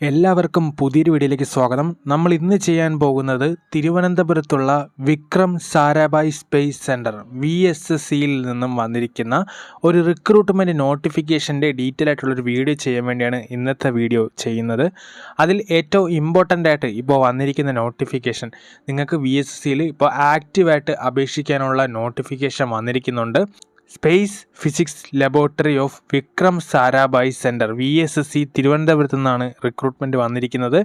എല്ലാവർക്കും പുതിയൊരു വീഡിയോയിലേക്ക് സ്വാഗതം. നമ്മൾ ഇന്ന് ചെയ്യാൻ പോകുന്നത് തിരുവനന്തപുരത്തുള്ള വിക്രം സാരാഭായ് സ്പേസ് സെൻറ്റർ VSSCയിൽ നിന്നും വന്നിരിക്കുന്ന ഒരു റിക്രൂട്ട്മെൻറ്റ് നോട്ടിഫിക്കേഷൻ്റെ ഡീറ്റെയിൽ ആയിട്ടുള്ളൊരു വീഡിയോ ചെയ്യാൻ വേണ്ടിയാണ് ഇന്നത്തെ വീഡിയോ ചെയ്യുന്നത്. അതിൽ ഏറ്റവും ഇമ്പോർട്ടൻ്റ് ആയിട്ട് ഇപ്പോൾ വന്നിരിക്കുന്ന നോട്ടിഫിക്കേഷൻ നിങ്ങൾക്ക് VSSCയിൽ ഇപ്പോൾ ആക്റ്റീവായിട്ട് അപേക്ഷിക്കാനുള്ള നോട്ടിഫിക്കേഷൻ വന്നിരിക്കുന്നുണ്ട്. Space physics laboratory of Vikram Sarabhai centre VSSC തിരുവനന്തപുരത്തു നിന്നാണ് റിക്രൂട്ട്മെൻറ്റ് വന്നിരിക്കുന്നത്.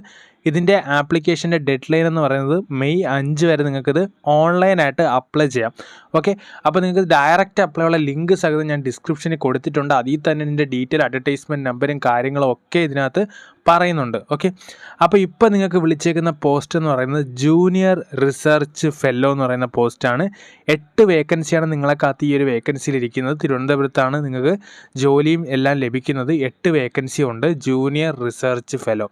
ഇതിൻ്റെ ആപ്ലിക്കേഷൻ്റെ ഡെഡ് ലൈൻ എന്ന് പറയുന്നത് മെയ് 5 വരെ നിങ്ങൾക്കിത് ഓൺലൈനായിട്ട് അപ്ലൈ ചെയ്യാം. ഓക്കെ, അപ്പോൾ നിങ്ങൾക്ക് ഡയറക്റ്റ് അപ്ലൈ ഉള്ള ലിങ്ക് സഹിതം ഞാൻ ഡിസ്ക്രിപ്ഷനിൽ കൊടുത്തിട്ടുണ്ട്. അതിൽ തന്നെ ഇതിൻ്റെ ഡീറ്റെയിൽ അഡ്വർടൈസ്മെൻറ്റ് നമ്പറും കാര്യങ്ങളും ഒക്കെ ഇതിനകത്ത് പറയുന്നുണ്ട്. ഓക്കെ, അപ്പോൾ ഇപ്പോൾ നിങ്ങൾക്ക് വിളിച്ചേക്കുന്ന പോസ്റ്റ് എന്ന് പറയുന്നത് ജൂനിയർ റിസർച്ച് ഫെല്ലോ എന്ന് പറയുന്ന പോസ്റ്റാണ്. 8 വേക്കൻസിയാണ് നിങ്ങളെ കാത്ത് ഈ ഒരു വേക്കൻസിയിൽ ഇരിക്കുന്നത്. തിരുവനന്തപുരത്താണ് നിങ്ങൾക്ക് ജോലിയും എല്ലാം ലഭിക്കുന്നത്. 8 വേക്കൻസി ഉണ്ട് ജൂനിയർ റിസർച്ച് ഫെല്ലോ.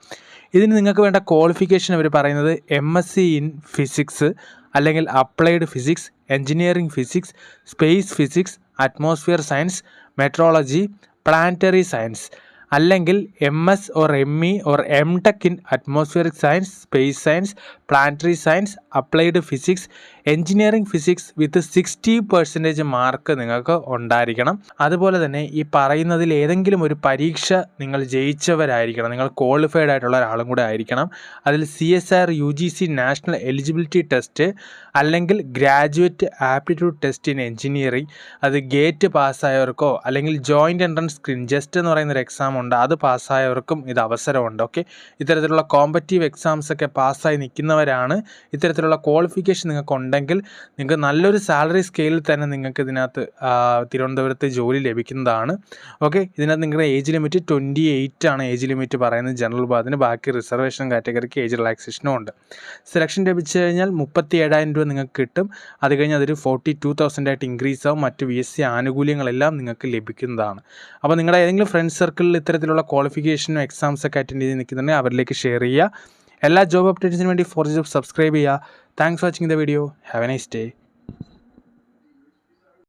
ഇതിന് നിങ്ങൾക്ക് വേണ്ട ക്വാളിഫിക്കേഷൻ അവർ പറയുന്നത് MSc ഇൻ ഫിസിക്സ് അല്ലെങ്കിൽ applied physics, engineering physics, space physics, atmosphere science, metrology, planetary science, അല്ലെങ്കിൽ MS or ME or MTech in atmospheric science, space science, planetary science, applied physics, engineering physics with 60% mark നിങ്ങൾക്ക് ഉണ്ടായിരിക്കണം. അതുപോലെ തന്നെ ഈ പറയുന്നതിൽ ഏതെങ്കിലും ഒരു പരീക്ഷ നിങ്ങൾ ജയിച്ചവരായിരിക്കണം, നിങ്ങൾ ക്വാളിഫൈഡ് ആയിട്ടുള്ള ഒരാളും കൂടെ ആയിരിക്കണം. അതിൽ CSIR UGC national eligibility test അല്ലെങ്കിൽ graduate aptitude test in engineering, അത് ഗേറ്റ് പാസ്സായവർക്കോ അല്ലെങ്കിൽ ജോയിൻ്റ് എൻട്രൻസ് സ്ക്രീൻ ജസ്റ്റ് എന്ന് പറയുന്നൊരു എക്സാം ഉണ്ട്, അത് പാസ്സായവർക്കും ഇത് അവസരമുണ്ട്. ഓക്കെ, ഇത്തരത്തിലുള്ള കോമ്പറ്റീവ് എക്സാംസ് ഒക്കെ പാസ്സായി നിൽക്കുന്നവരാണ് ഇത്തരത്തിലുള്ള ക്വാളിഫിക്കേഷൻ നിങ്ങൾക്ക് ഉണ്ടെങ്കിൽ നിങ്ങൾക്ക് നല്ലൊരു സാലറി സ്കെയിലിൽ തന്നെ നിങ്ങൾക്ക് ഇതിനകത്ത് തിരുവനന്തപുരത്ത് ജോലി ലഭിക്കുന്നതാണ്. ഓക്കെ, ഇതിനകത്ത് നിങ്ങളുടെ ഏജ് ലിമിറ്റ് 28 ആണ് ഏജ് ലിമിറ്റ് പറയുന്നത് ജനറൽ വിഭാഗത്തിന്. ബാക്കി റിസർവേഷൻ കാറ്റഗറിക്ക് ഏജ് റിലാക്സേഷനും ഉണ്ട്. സെലക്ഷൻ ലഭിച്ചു കഴിഞ്ഞാൽ 37,000 രൂപ നിങ്ങൾക്ക് കിട്ടും. അത് കഴിഞ്ഞ് അതൊരു 42,000 ആയിട്ട് ഇൻക്രീസ് ആവും. മറ്റ് VSC ആനുകൂല്യങ്ങളെല്ലാം നിങ്ങൾക്ക് ലഭിക്കുന്നതാണ്. അപ്പോൾ നിങ്ങളുടെ ഏതെങ്കിലും ഫ്രണ്ട്സ് സർക്കിളിൽ ഇത്തരത്തിലുള്ള ക്വാളിഫിക്കേഷനും എക്സാംസ് ഒക്കെ അറ്റൻഡ് ചെയ്ത് നിൽക്കുന്നുണ്ടെങ്കിൽ അവരിലേക്ക് ഷെയർ ചെയ്യുക. എല്ലാ ജോബ് അപ്ഡേറ്റ്സിന് വേണ്ടി ഫോർ ജോബ് സബ്സ്ക്രൈബ് ചെയ്യുക. Thanks for watching the video. Have A nice day.